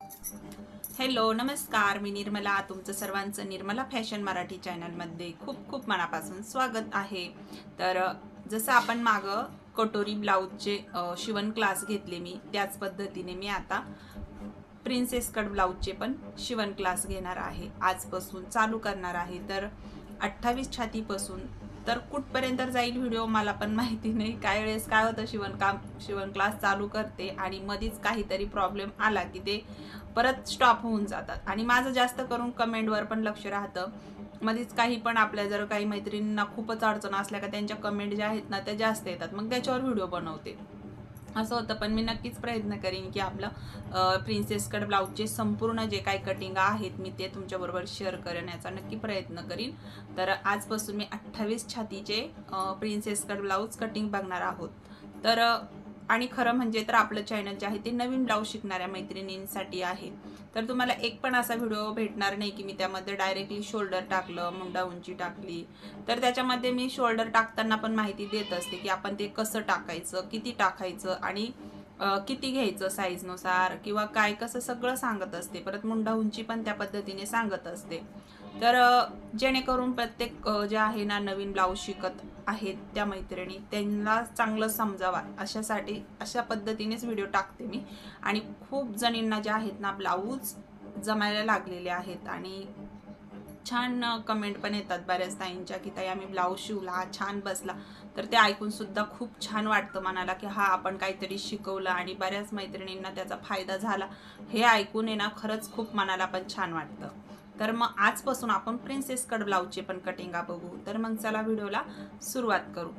Hello नमस्कार, मी निर्मला. तुमचं सर्वांचं निर्मला फॅशन मराठी चॅनलमध्ये खूप खूप मनापासून स्वागत आहे. तर जसं आपण मागं कटोरी ब्लाऊजचे शिवण क्लास घेतले मी, त्याच पद्धतीने मी आता प्रिन्सेस कट ब्लाऊजचे पण शिवण क्लास घेणार आहे. आजपासून चालू करणार आहे. तर 28 छातीपासून तर कुठपर्यंत जाईल व्हिडिओ मला पण माहिती नाही. काही वेळेस काय होतं, शिवण क्लास चालू करते आणि मध्येच काहीतरी प्रॉब्लेम आला की ते परत स्टॉप होऊन जातात. आणि माझं जास्त करून कमेंटवर पण लक्ष राहतं. मध्येच काही पण आपल्या जर काही मैत्रिणींना खूपच अडचण असल्या का त्यांच्या कमेंट ज्या आहेत ना त्या जास्त येतात, मग त्याच्यावर व्हिडिओ बनवते असं होतं. पण मी नक्कीच प्रयत्न करीन की आपलं प्रिन्सेस कट ब्लाऊजचे संपूर्ण जे काही कटिंग आहेत मी ते तुमच्याबरोबर शेअर करण्याचा नक्की प्रयत्न करीन. तर आजपासून मी 28 छातीचे प्रिन्सेस कट ब्लाऊज कटिंग बघणार आहोत. तर आणि खरं म्हणजे तर आपलं चॅनल जे आहे ते नवीन ब्लाऊज शिकणाऱ्या मैत्रिणींसाठी आहे. तर तुम्हाला एक पण असा व्हिडिओ भेटणार नाही की मी त्यामध्ये डायरेक्टली शोल्डर टाकलं, मुंडा उंची टाकली. तर त्याच्यामध्ये मी शोल्डर टाकताना पण माहिती देत असते की आपण ते कसं टाकायचं, किती टाकायचं आणि किती घ्यायचं साईजनुसार किंवा काय कसं सगळं सांगत असते. परत मुंडा उंची पण त्या पद्धतीने सांगत असते. तर जेणेकरून प्रत्येक जे आहे ना नवीन ब्लाऊज शिकत आहेत त्या मैत्रिणी त्यांना चांगलं समजावा अशासाठी अशा पद्धतीनेच व्हिडिओ टाकते मी. आणि खूप जणींना ज्या आहेत ना ब्लाऊज जमायला लागलेले आहेत आणि छान कमेंट पण येतात बऱ्याच ताईंच्या की ताई आम्ही ब्लाऊज शिवला, छान बसला. तर ते ऐकून सुद्धा खूप छान वाटतं मनाला की हा आपण काहीतरी शिकवलं आणि बऱ्याच मैत्रिणींना त्याचा फायदा झाला. हे ऐकून आहे ना खरंच खूप मनाला पण छान वाटतं. तर मग आजपासून आपण प्रिन्सेस कट ब्लाऊजचे पण कटिंगा बघू. तर मग चला व्हिडिओला सुरुवात करू.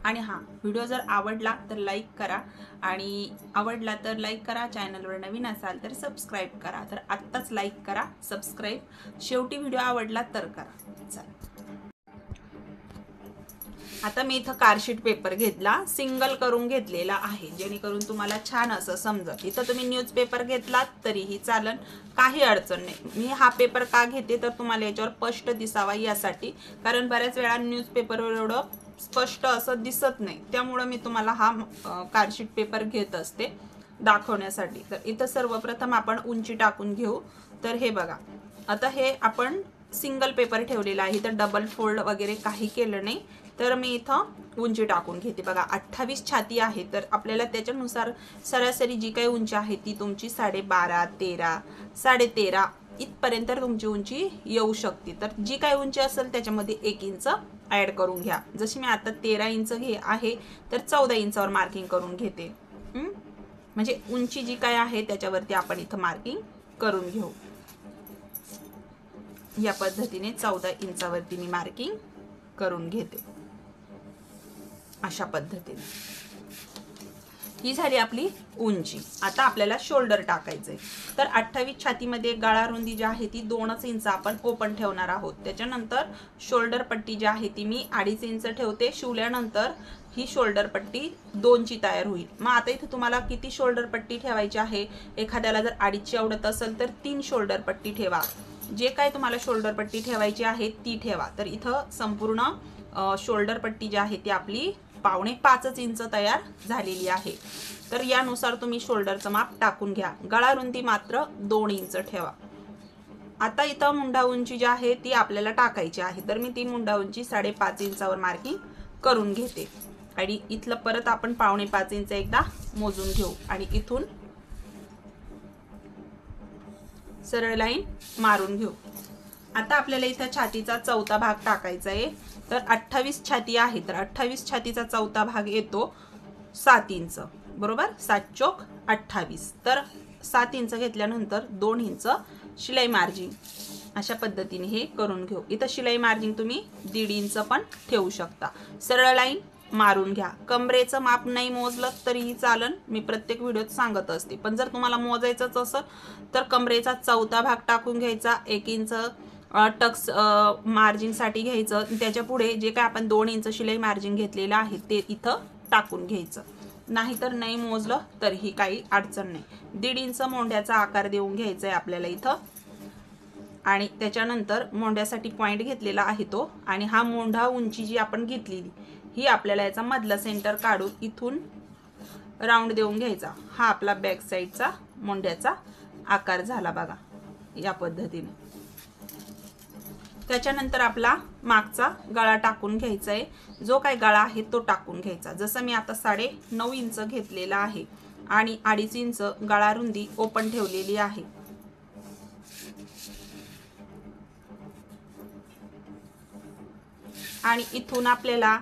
आणि हां, व्हिडिओ जर आवडला तर लाईक करा आणि आवडला तर लाईक करा. चॅनलवर नवीन असाल तर सबस्क्राईब करा. तर आत्ताच लाईक करा, सबस्क्राईब. शेवटी व्हिडिओ आवडला तर करा. चला, आता मी इथं कार्डशीट पेपर घेतला, सिंगल करून घेतलेला आहे जेणेकरून तुम्हाला छान असं समजत. इथं तुम्ही न्यूजपेपर घेतलात तरीही चालन, काही अडचण नाही. मी हा पेपर का घेते तर तुम्हाला याच्यावर स्पष्ट दिसावा यासाठी, कारण बऱ्याच वेळा न्यूजपेपरवर एवढं स्पष्ट असं दिसत नाही. त्यामुळं मी तुम्हाला हा कार्डशीट पेपर घेत असते दाखवण्यासाठी. तर इथं सर्वप्रथम आपण उंची टाकून घेऊ. तर हे बघा, आता हे आपण सिंगल पेपर ठेवलेला आहे, तर डबल फोल्ड वगैरे काही केलं नाही. तर मी इथं उंची टाकून घेते. बघा 28 छाती आहे, तर आपल्याला त्याच्यानुसार सरासरी जी काही उंची आहे ती तुमची 12.5, 13, 13.5 इथपर्यंत तुमची उंची येऊ शकते. तर जी काही उंची असेल त्याच्यामध्ये 1 इंच ॲड करून घ्या. जशी मी आता 13 इंच आहे तर 14 इंचावर मार्किंग करून घेते. म्हणजे उंची जी काय आहे त्याच्यावरती आपण इथं मार्किंग करून घेऊ. या पद्धतीने 14 इंचावरती मी मार्किंग करून घेते. अशा पद्धतीने ही झाली आपली उंची. आता आपल्याला शोल्डर टाकायचंय. तर 28 छातीमध्ये गळा रुंदी जी आहे ती 2 इंच आपण ओपन ठेवणार आहोत. त्याच्यानंतर शोल्डर पट्टी जी आहे ती मी 2.5 इंच ठेवते. शिवल्यानंतर ही शोल्डर पट्टी 2ची तयार होईल. मग आता इथे तुम्हाला किती शोल्डर पट्टी ठेवायची आहे, एखाद्याला जर 2.5ची आवडत असेल तर 3 शोल्डर पट्टी ठेवा. जे काय तुम्हाला शोल्डर पट्टी ठेवायची आहे ती ठेवा. तर इथं संपूर्ण शोल्डर पट्टी जी आहे ती आपली 4.5 इंच तयार झालेली आहे. तर यानुसार तुम्ही शोल्डरचं माप टाकून घ्या. गळा रुंदी मात्र 2 इंच ठेवा. आता इथं मुंडा उंची जी आहे ती आपल्याला टाकायची आहे. तर मी ती मुंडा उंची 5.5 इंचावर मार्किंग करून घेते. आणि इथलं परत आपण 4.5 इंच एकदा मोजून घेऊ आणि इथून सरळ लाईन मारून घेऊ. आता आपल्याला इथं छातीचा चौथा भाग टाकायचा आहे. तर 28 छाती आहे, तर 28 छातीचा चौथा भाग येतो 7 इंच. बरोबर, 7 चोक 28. तर 7 इंच घेतल्यानंतर 2 इंच शिलाई मार्जिन अशा पद्धतीने हे करून घेऊ. इथं शिलाई मार्जिन तुम्ही 1.5 इंच पण ठेवू शकता. सरळ लाईन मारून घ्या. कमरेचं माप नाही मोजलं तरीही चालन, मी प्रत्येक व्हिडिओत सांगत असते. पण जर तुम्हाला मोजायचंच असेल तर कमरेचा चौथा भाग टाकून घ्यायचा. 1 इंच टक्स मार्जिनसाठी घ्यायचं. त्याच्या पुढे जे काय आपण 2 इंच शिलाई मार्जिन घेतलेलं आहे ते इथं टाकून घ्यायचं. नाहीतर नाही मोजलं तरीही काही अडचण नाही. 1.5 इंच मोंढ्याचा आकार देऊन घ्यायचा आहे आपल्याला इथं. आणि त्याच्यानंतर मोंढ्यासाठी पॉईंट घेतलेला आहे तो. आणि हा मोंढा उंची जी आपण घेतलेली ही आपल्याला याचा मधला सेंटर काढून इथून राऊंड देऊन घ्यायचा. हा आपला बॅक साईडचा मोंढ्याचा आकार झाला बघा या पद्धतीने। त्याच्यानंतर आपला मागचा गळा टाकून घ्यायचा आहे, जो काही गळा आहे तो टाकून घ्यायचा। जसं मी आता 9.5 इंच घेतलेला आहे आणि 2.5 इंच गळा रुंदी ओपन ठेवलेली आहे। आणि इथून आपल्याला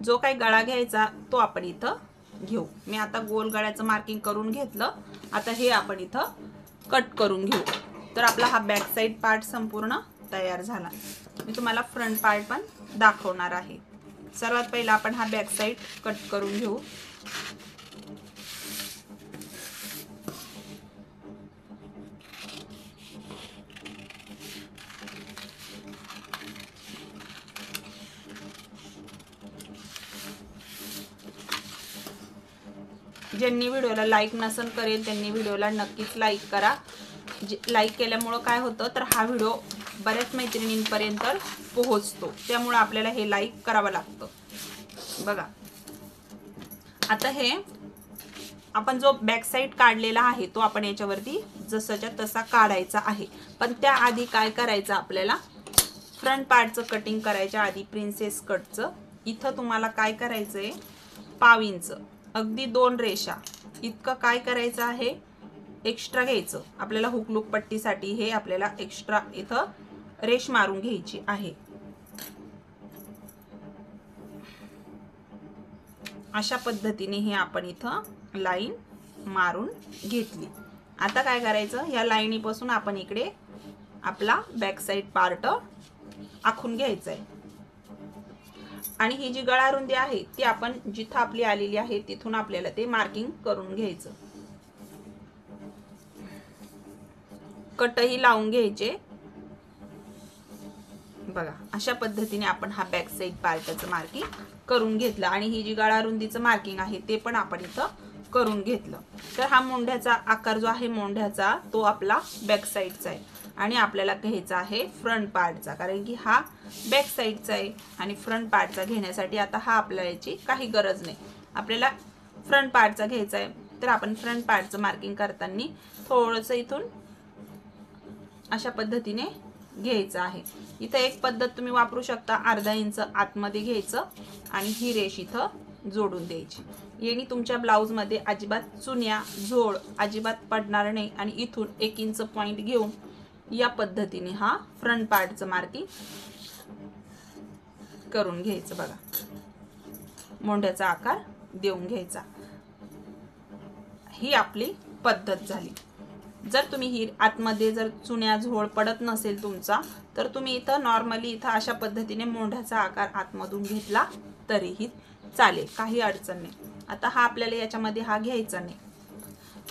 जो काही गळा घ्यायचा तो आपण इथं घेऊ। मी आता गोल गळ्याचं मार्किंग करून घेतलं, आता हे आपण इथं कट करून घेऊ। तर आपला हा बॅक साइड पार्ट संपूर्ण तयार झाला। मी तुम्हाला फ्रंट पार्ट पण दाखवणार आहे। सर्वात पहिला आपण हा बॅक साइड कट करून घेऊ। ज्यांनी व्हिडिओला लाईक नसन करेल त्यांनी व्हिडिओला नक्कीच लाईक करा। लाईक केल्यामुळे काय होतं तर हा व्हिडिओ बऱ्याच मैत्रिणींपर्यंत पोहोचतो, त्यामुळे आपल्याला हे लाईक करावं लागतं बघा। आता हे आपण जो बॅक साइड काढलेला आहे तो आपण याच्यावरती जसंच्या तसा काढायचा आहे। पण त्याआधी काय करायचं आपल्याला, फ्रंट पार्टचं कटिंग करायच्या आधी प्रिन्सेस कटचं इथं तुम्हाला काय करायचंय, 1/2 इंच अगदी 2 रेषा इतकं काय करायचं आहे एक्स्ट्रा घ्यायचं आपल्याला। हुक लूक पट्टीसाठी हे आपल्याला एक्स्ट्रा इथं रेष मारून घ्यायची आहे। अशा पद्धतीने हे आपण इथं लाईन मारून घेतली। आता काय करायचं, या लाईनीपासून आपण इकडे आपला बॅक साइड पार्ट आखून घ्यायचा आहे। आणि ही जी गळा रुंदी आहे ती आपण जिथं आपली आलेली आहे तिथून आपल्याला ते मार्किंग करून घ्यायचं। कटही लावून घ्यायचे बघा। अशा पद्धतीने आपण हा बॅक साइड पार्टचं मार्किंग करून घेतलं आणि ही जी गळा रुंदीचं मार्किंग आहे ते पण आपण इथं करून घेतलं। तर हा मोंढ्याचा आकार जो आहे मोंढ्याचा तो आपला बॅक साइडचा आहे आणि आपल्याला घ्यायचा आहे फ्रंट पार्टचा, कारण की हा बॅक साइडचा आहे आणि फ्रंट पार्टचा घेण्यासाठी आता हा आपल्याला याची काही गरज नाही, आपल्याला फ्रंट पार्टचा घ्यायचा आहे। तर आपण फ्रंट पार्टचं मार्किंग करताना थोडंसं इथून अशा पद्धतीने घ्यायचं आहे। इथं एक पद्धत तुम्ही वापरू शकता, 1/2 इंच आतमध्ये घ्यायचं आणि ही रेष इथं जोडून द्यायची। येणी तुमच्या ब्लाउज मध्ये अजिबात चुन्या झोळ अजिबात पडणार नाही आणि इथून 1 इंच पॉइंट घेऊन या पद्धतीने हा फ्रंट पार्टचं मार्किंग करून घ्यायचं बघा। मोंढ्याचा आकार देऊन घ्यायचा, ही आपली पद्धत झाली। जर तुम्ही ही आतमध्ये जर चुन्या झोळ पडत नसेल तुमचा तर तुम्ही इथं नॉर्मली इथं अशा पद्धतीने मोंढ्याचा आकार आतमधून घेतला तरीही चालेल, काही अडचण नाही। आता हा आपल्याला याच्यामध्ये हा घ्यायचा नाही।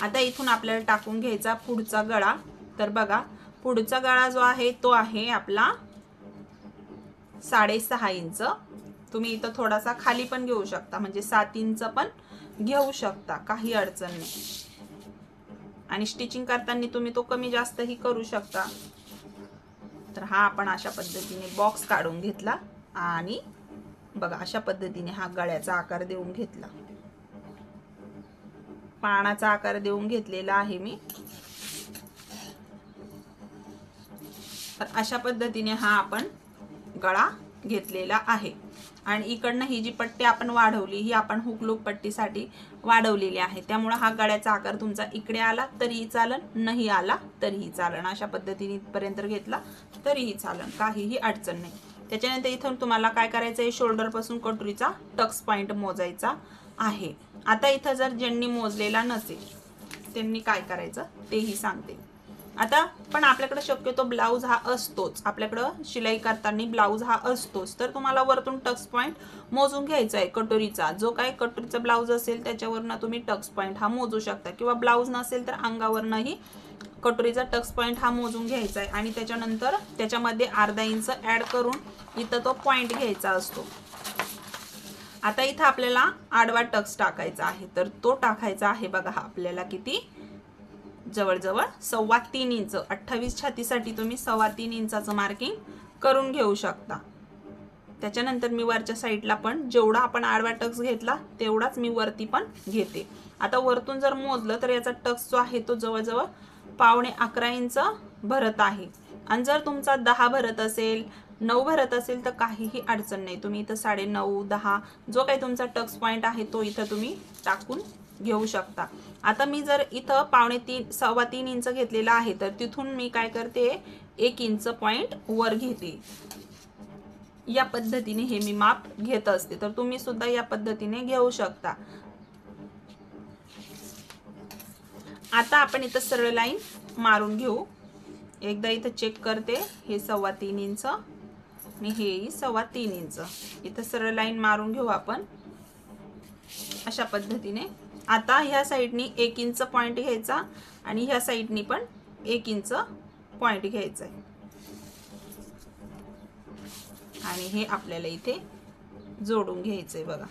आता इथून आपल्याला टाकून घ्यायचा पुढचा गळा। तर बघा पुढचा गळा जो आहे तो आहे आपला 6.5 इंच। तुम्ही इथं थोडासा खाली पण घेऊ शकता, म्हणजे 7 इंच पण घेऊ शकता, काही अडचण नाही। आणि स्टिचिंग करताना तुम्ही तो कमी जास्तही करू शकता। तर हा आपण अशा पद्धतीने बॉक्स काढून घेतला आणि बघा अशा पद्धतीने हा गळ्याचा आकार देऊन घेतला, पानाचा आकार देऊन घेतलेला आहे मी। तर अशा पद्धतीने हा आपण गळा घेतलेला आहे आणि इकडनं ही जी पट्टी आपण वाढवली ही आपण हुक लूक पट्टीसाठी वाढवलेली आहे, त्यामुळे हा गळ्याचा आकार तुमचा इकडे आला तरीही चालेल, नाही आला तरीही चालेल। अशा पद्धतीने इथपर्यंत घेतला तरीही चालेल, काहीही अडचण नाही। त्याच्यानंतर इथून तुम्हाला काय करायचं आहे, शोल्डर पासून कटोरीचा टक्स पॉइंट मोजायचा आहे। आता इथं जर ज्यांनी मोजलेला नसेल त्यांनी काय करायचं तेही सांगते। आता पण आपल्याकडे शक्यतो ब्लाउज हा असतोच, आपल्याकडे शिलाई करताना ब्लाउज हा असतोच, तर तुम्हाला वरतून टक्स पॉइंट मोजून घ्यायचा आहे कटोरीचा। जो काय कटोरीचा ब्लाउज असेल त्याच्यावरनं तुम्ही टक्स पॉइंट हा मोजू शकता, किंवा ब्लाउज नसेल तर अंगावरनंही कटोरीचा टक्स पॉइंट हा मोजून घ्यायचा आहे आणि त्याच्यानंतर त्याच्यामध्ये 1/2 इंच ऍड करून इथं तो पॉइंट घ्यायचा असतो। आता इथं आपल्याला आडवा टक्स टाकायचा आहे, तर तो टाकायचा आहे बघा आपल्याला किती, जवळजवळ 3.25 इंच। 28 छातीसाठी तुम्ही 3.25 इंचाचं मार्किंग करून घेऊ शकता। त्याच्यानंतर मी वरच्या साईडला पण जेवढा आपण आडवा टक्स घेतला तेवढाच मी वरती पण घेते। आता वरतून जर मोजलं तर याचा टक्स जो आहे तो जवळजवळ 11.25 इंच भरत आहे। आणि जर तुमचा 10 भरत असेल 9 भरत असेल तर काहीही अडचण नाही, तुम्ही इथं 9.5 10 जो काही तुमचा टक्स पॉइंट आहे तो इथं तुम्ही टाकून घेऊ शकता। आता मी जर इथं 2.5 इंच घेतलेला आहे तर तिथून मी काय करते 1 इंच पॉइंट वर घेते। या पद्धतीने हे मी माप घेत असते, तर तुम्ही सुद्धा या पद्धतीने घेऊ शकता। आता आपण इथं सरळ लाईन मारून घेऊ। एकदा इथं चेक करते, हे 3.25 इंच आणि हे 3.25 इंच। इथं सरळ लाईन मारून घेऊ आपण अशा पद्धतीने। आता ह्या साइडनी 1 इंच पॉइंट घ्यायचा आणि ह्या साइडनी पण 1 इंच पॉइंट घ्यायचा आहे आणि हे आपल्याला इथे जोडून घ्यायचंय बघा।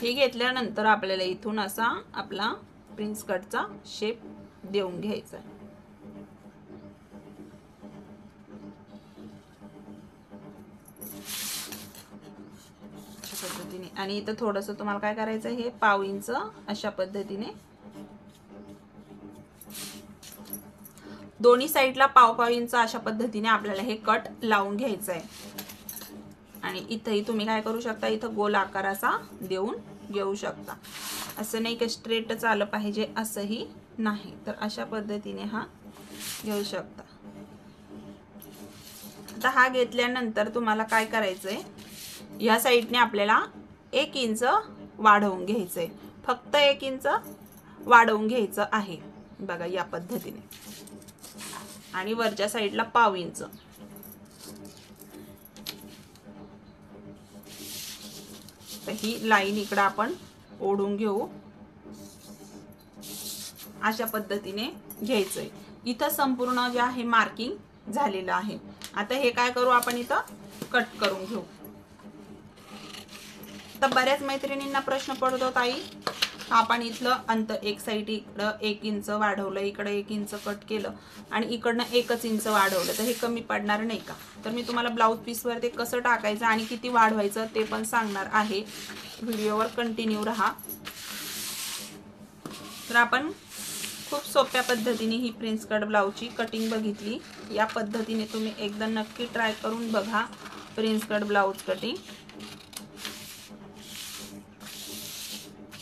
हे घेतल्यानंतर आपल्याला इथून असा आपला प्रिन्स कटचा शेप देऊन घ्यायचा आहे। अशा पद्धतीने आणि इथं थोडंसं तुम्हाला काय करायचं आहे, हे 1/2 इंच अशा पद्धतीने दोन्ही साइडला 1/2 इंच अशा पद्धतीने आपल्याला हे कट लावून घ्यायचं आहे। आणि इथंही तुम्ही काय करू शकता, इथं गोल आकाराचा देऊन घेऊ शकता। असं नाही की स्ट्रेटच आलं पाहिजे असंही नाही, तर अशा पद्धतीने हा घेऊ शकता। आता हा घेतल्यानंतर तुम्हाला काय करायचंय, या साइडने आपल्याला 1 इंच वाढवून घ्यायचंय, फक्त 1 इंच वाढवून घ्यायचं आहे बघा या पद्धतीने। आणि वरच्या साइडला 1/2 इंच। ही लाईन इकडे आपण ओढून घेऊ अशा पद्धतीने घ्यायचंय। इथं संपूर्ण जे आहे मार्किंग झालेलं आहे। आता हे काय करू आपण इथं कट करून घेऊ। तर बऱ्याच मैत्रिणींना प्रश्न पडतो, ताई आपण इथलं अंतर एक साइड इकडं 1 इंच वाढवलं, इकडे 1 इंच कट केलं आणि इकडनं 1च इंच वाढवलं, तर हे कमी पडणार नाही का? तर मी तुम्हाला ब्लाउज पीसवर ते कसं टाकायचं आणि किती वाढवायचं ते पण सांगणार आहे, व्हिडिओवर कंटिन्यू राहा। तर आपण खूप सोप्या पद्धतीने ही प्रिन्स कट ब्लाउजची कटिंग बघितली। या पद्धतीने तुम्ही एकदा नक्की ट्राय करून बघा प्रिन्स कट ब्लाउज कटिंग।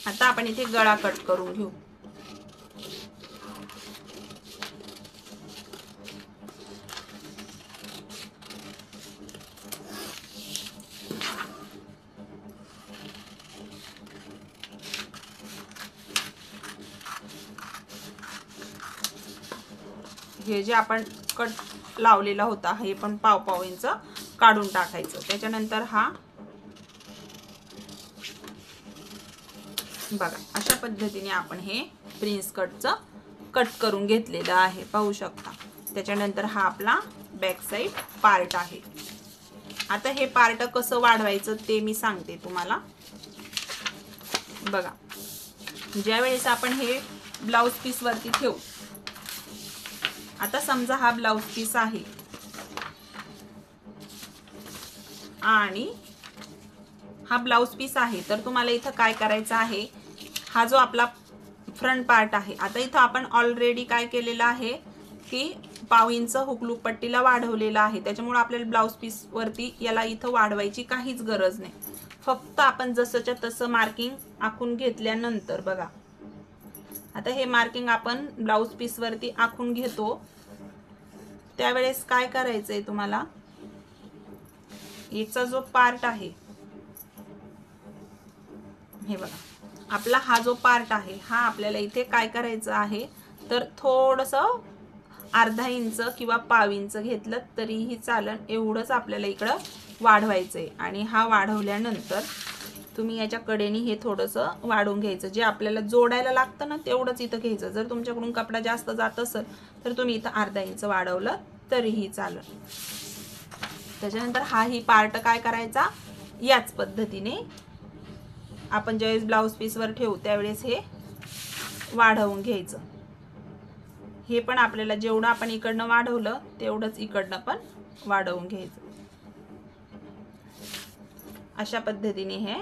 आता आपण इथे गळा कट करून घेऊ। हे जे आपण कट लावलेला होता हे पण 1/2 इंच काढून टाकायचं। त्याच्यानंतर हा बघा अशा पद्धतीने आपण हे प्रिन्स कटचं कट करून घेतलेलं आहे, पाहू शकता। त्याच्यानंतर हा आपला बॅक साइड पार्ट आहे। आता हे पार्ट कसं वाढवायचं ते मी सांगते तुम्हाला बघा। ज्या वेळेस आपण हे ब्लाउज पीस वरती ठेवू, आता समजा हा ब्लाउज पीस आहे आणि हा ब्लाउज पीस आहे, तर तुम्हाला इथं काय करायचं आहे, हा जो आपला फ्रंट पार्ट आहे, आता इथं आपण ऑलरेडी काय केलेलं आहे की 1/2 इंच हुकलूक पट्टीला वाढवलेला आहे। त्याच्यामुळे आपल्याला ब्लाउज पीस वरती याला इथं वाढवायची काहीच गरज नाही। फक्त आपण जसंच्या तसं मार्किंग आखून घेतल्यानंतर बघा, आता हे मार्किंग आपण ब्लाउज पीस वरती आखून घेतो, त्यावेळेस काय करायचंय तुम्हाला, याचा जो पार्ट आहे हे बघा, आपला हा जो पार्ट आहे हा आपल्याला इथे काय करायचं आहे, तर थोडंसं अर्धा इंच किंवा 1/2 इंच घेतलं तरीही चालेल, एवढंच आपल्याला इकडं वाढवायचंय। आणि हा वाढवल्यानंतर तुम्ही याच्या कडेने हे थोडंसं वाढवून घ्यायचं, जे आपल्याला जोडायला लागतं ना तेवढंच इथं घ्यायचं। जर तुमच्याकडून कपडा जास्त जात असेल तर तुम्ही इथं अर्धा इंच वाढवलं तरीही चालेल। त्याच्यानंतर हा ही पार्ट काय करायचा, याच पद्धतीने आपण ज्यावेळेस ब्लाउज पीसवर ठेवू त्यावेळेस हे वाढवून घ्यायचं। हे पण आपल्याला जेवढं आपण इकडनं वाढवलं तेवढंच इकडनं पण वाढवून घ्यायचं. अशा पद्धतीने हे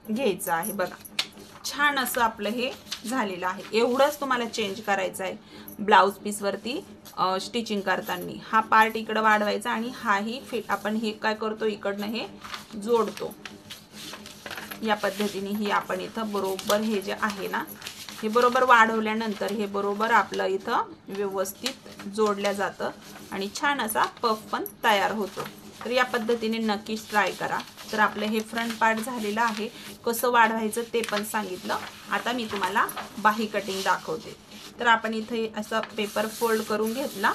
घ्यायचं आहे. बघा छान असं आपलं हे झालेलं आहे. एवढंच तुम्हाला चेंज करायचं आहे ब्लाउज पीस वरती स्टिचिंग करताना. हा पार्ट इकडं वाढवायचा आणि हाही फिट आपण हे काय करतो इकडनं हे जोडतो. या पद्धतीने ही आपण इथं बरोबर हे जे आहे ना हे बरोबर वाढवल्यानंतर हे बरोबर आपलं इथं व्यवस्थित जोडल्या जातं आणि छान असा पफ पण तयार होतो. तर या पद्धतीने नक्कीच ट्राय करा. तर आपलं हे फ्रंट पार्ट झालेलं आहे. कसं वाढवायचं ते पण सांगितलं. आता मी तुम्हाला बाही कटिंग दाखवते. तर आपण इथे असा पेपर फोल्ड करून घेतला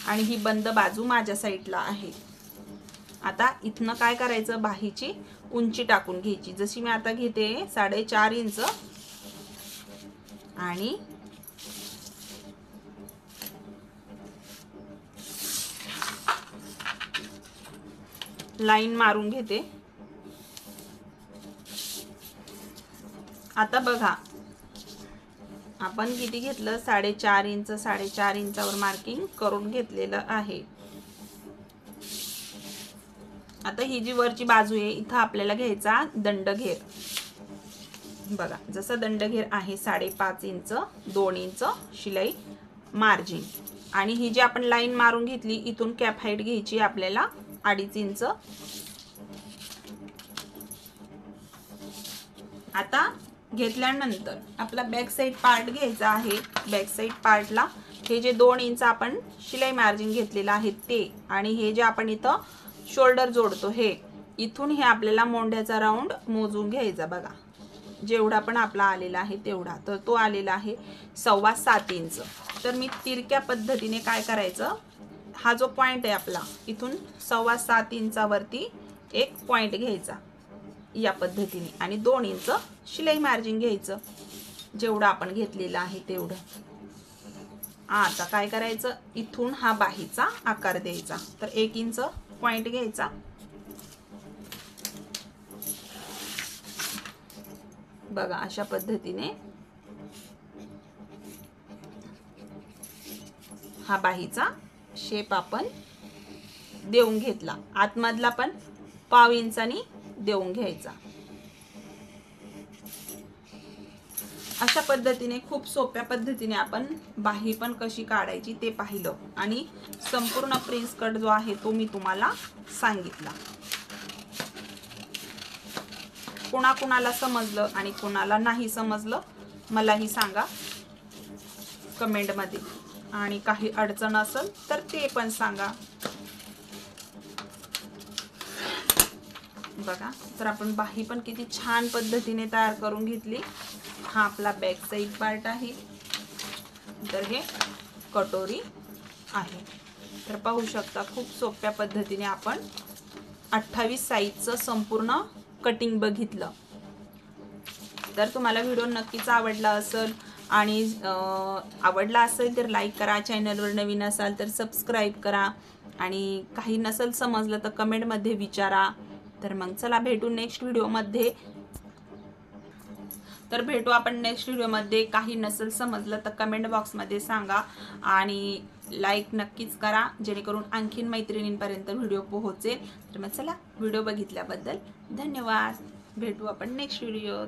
आणि ही बंद बाजू माझ्या साईडला आहे. आता इथनं काय करायचं, बाहीची उंची टाकून घ्यायची. जशी मी आता घेते 4.5 इंच आणि लाईन मारून घेते. आता बघा आपण किती घेतलं, 4.5 इंच. 4.5 इंचावर मार्किंग करून घेतलेलं आहे. आता ही जी वरची बाजू आहे इथं आपल्याला घ्यायचा दंडघेर. बघा जसा दंडघेर आहे 5.5 इंच, 2 इंच शिलाई मार्जिन. आणि ही जी आपण लाईन मारून घेतली इथून कॅप हाईट घ्यायची आपल्याला 2.5 इंच. आता घेतल्यानंतर आपला बॅक साइड पार्ट घ्यायचा आहे. बॅक साइड पार्टला हे जे 2 इंच आपण शिलाई मार्जिन घेतलेलं आहे ते आणि हे जे आपण इथं शोल्डर जोडतो हे इथून हे आपल्याला मोंढ्याचा राऊंड मोजून घ्यायचा. बघा जेवढा पण आपला आलेला आहे तेवढा. तर तो आलेला आहे 7.25 इंच. तर मी तिरक्या पद्धतीने काय करायचं, हा जो पॉइंट आहे आपला इथून 7.25 इंचावरती एक पॉइंट घ्यायचा या पद्धतीने आणि 2 इंच शिलाई मार्जिन घ्यायचं जेवढं आपण घेतलेलं आहे तेवढं. आता काय करायचं, इथून हा बाहीचा आकार द्यायचा. तर 1 इंच पॉइंट घ्यायचा. बघा अशा पद्धतीने हा बाहीचा शेप आपण देऊन घेतला. आतमधला पण 1/2 इंचानी देऊन घ्यायचा. अशा पद्धतीने खूप सोप्या पद्धतीने आपण बाही पण कशी काढायची ते पाहिलं आणि संपूर्ण प्रिन्स कट जो आहे तो मी तुम्हाला सांगितला. कोणाला समजलं आणि कोणाला नाही समजलं मलाही सांगा कमेंट मध्ये. आणि काही अडचण असेल तर ते पण सांगा. बघा तर आपण बाही पण किती छान पद्धतीने तयार करून घेतली. हा आपला बॅक साइड पार्ट आहे. तर हे कटोरी आहे. तर पाहू शकता खूप सोप्या पद्धतीने आपण 28 साइजचं संपूर्ण कटिंग बघितलं. तर तुम्हाला व्हिडिओ नक्कीच आवडला असेल आणि आवडला असेल तर लाईक करा. चॅनलवर नवीन असाल तर सबस्क्राईब करा आणि काही नसेल समजलं तर कमेंटमध्ये विचारा. तर मग चला भेटू नेक्स्ट व्हिडिओमध्ये. तर भेटू आपण नेक्स्ट व्हिडिओमध्ये. काही नसेल समजलं तर कमेंट बॉक्समध्ये सांगा आणि लाईक नक्कीच करा जेणेकरून आणखीन मैत्रिणींपर्यंत व्हिडिओ पोहोचेल. तर मग चला व्हिडिओ बघितल्याबद्दल धन्यवाद. भेटू आपण नेक्स्ट व्हिडिओत.